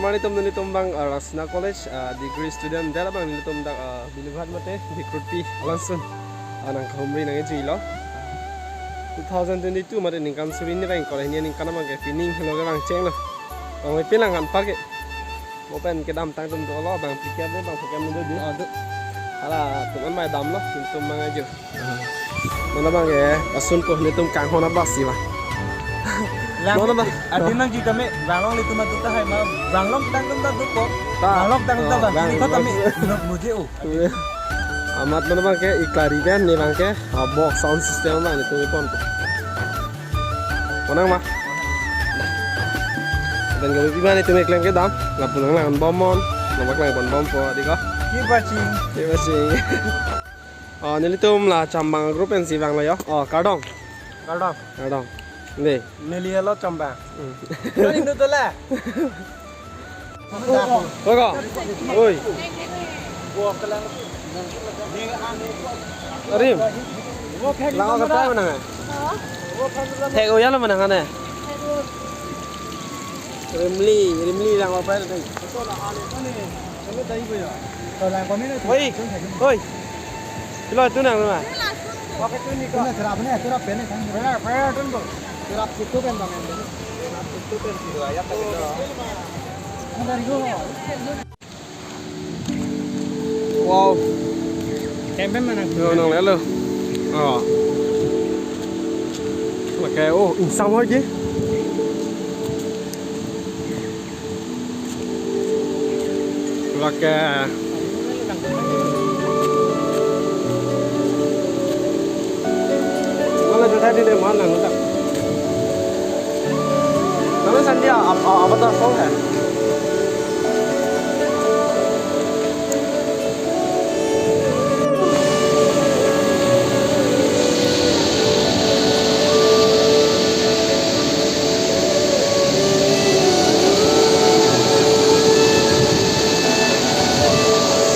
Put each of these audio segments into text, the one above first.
Normally nitum bang Rasna College degree student dala bang nitum dak Bilughat mate recruitee alansun anang khomri nang jilo 2022 mate ningkan surin ni bang koleh ni ningkan bang ke fining lo bang ceng lo bang pilang kan pake open ke dam tang tum to lo bang pikir bang program ni du ala tuman mai dam lo nitum bang aja mana bang ke asun ko nitum kang hona basi bang Lang adin lang jika me banglong itu mah tuh hai mah banglong tang tang tuh kok banglong tang tang bang ini kata me muje amat mana bang ke iklarikan nih bang ke box sound system bang itu pon mana mah dan kalau gimana itu me kleng ke dam nggak pulang langan bomon nggak kleng bon bom po di kok kibacing oh ini tuh lah cambang grup yang si bang lah yo oh kardong nih Nelia lo cambang ini tuh lah kok oi Arim langaw ka pa mana thek o yalo mana ngane rimli langaw pa dai oi kilo tu nang ma wow campaign mana nang lẽ luôn là kè ô xong hết chứ là kè nó là chỗ thay đi đây mà là nó đặt nó sẵn đi bắt đầu không hả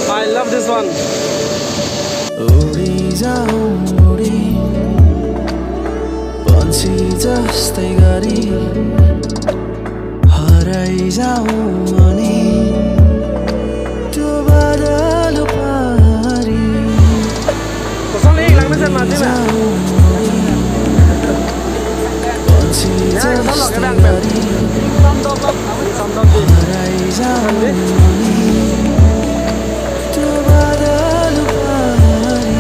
I love this one. उडी जाऊ उडी पन्छी जस्तै गरी हराइ जाऊ अनि त्यो बादल पारी Kosong nih, lang mesin mati mah. पन्छी जस्तै गरी हराइ जाऊ अनि त्यो बादल पारी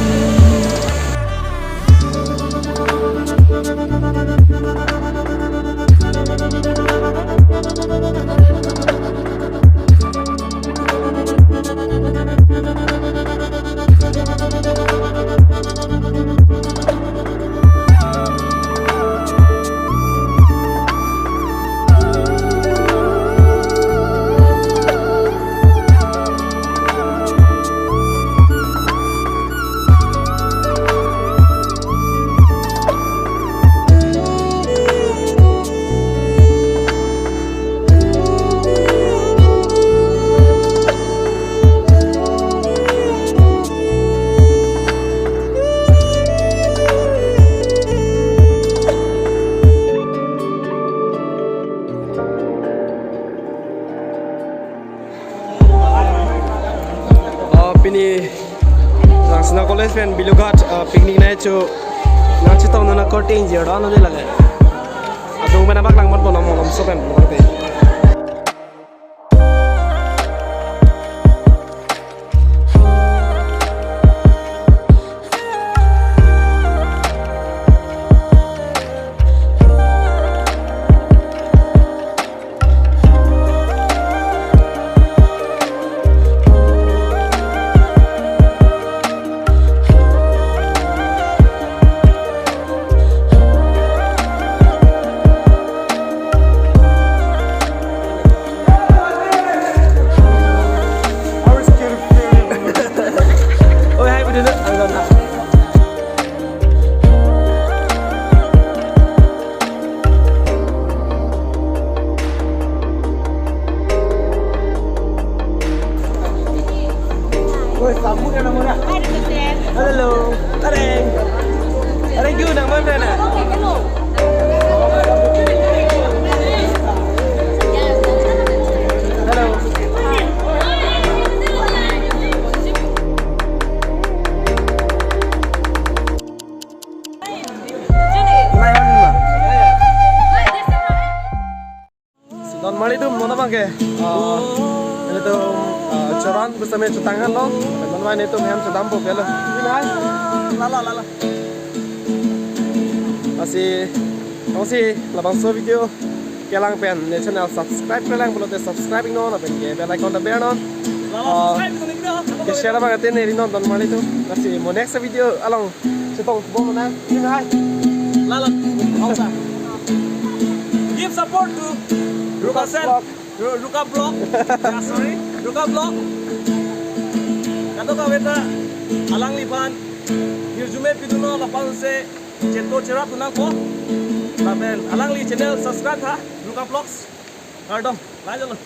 Pini Rasna College pen Bilughat picnic na chu na chu tawna na curtain je da na de laga adung bana bak lang mat bonom bonom so pen bote Hello, ada you nang mana na? Hello. itu mana bang ke? Ini tuh coran bersama cutangan lo. Teman-teman itu yang sedang buka lo. Ini hai. Lala. Masih labang so video. Kelang pen channel subscribe kelang belum subscribing non apa ke bell icon dah bear non. Ke share bang atin ini non don mali tu. Masih mau next video along cetong bom mana? Ini hai. Lala. Ausa. Give support to Ruka Vlog. Yeah, sorry. Ruka Vlog. Kato ka beta alang liban. Hirjume piduno lapang se ceto cerap tunang ko. Taben alang li channel subscribe ha Ruka Vlogs. Ardom, lanjut lo.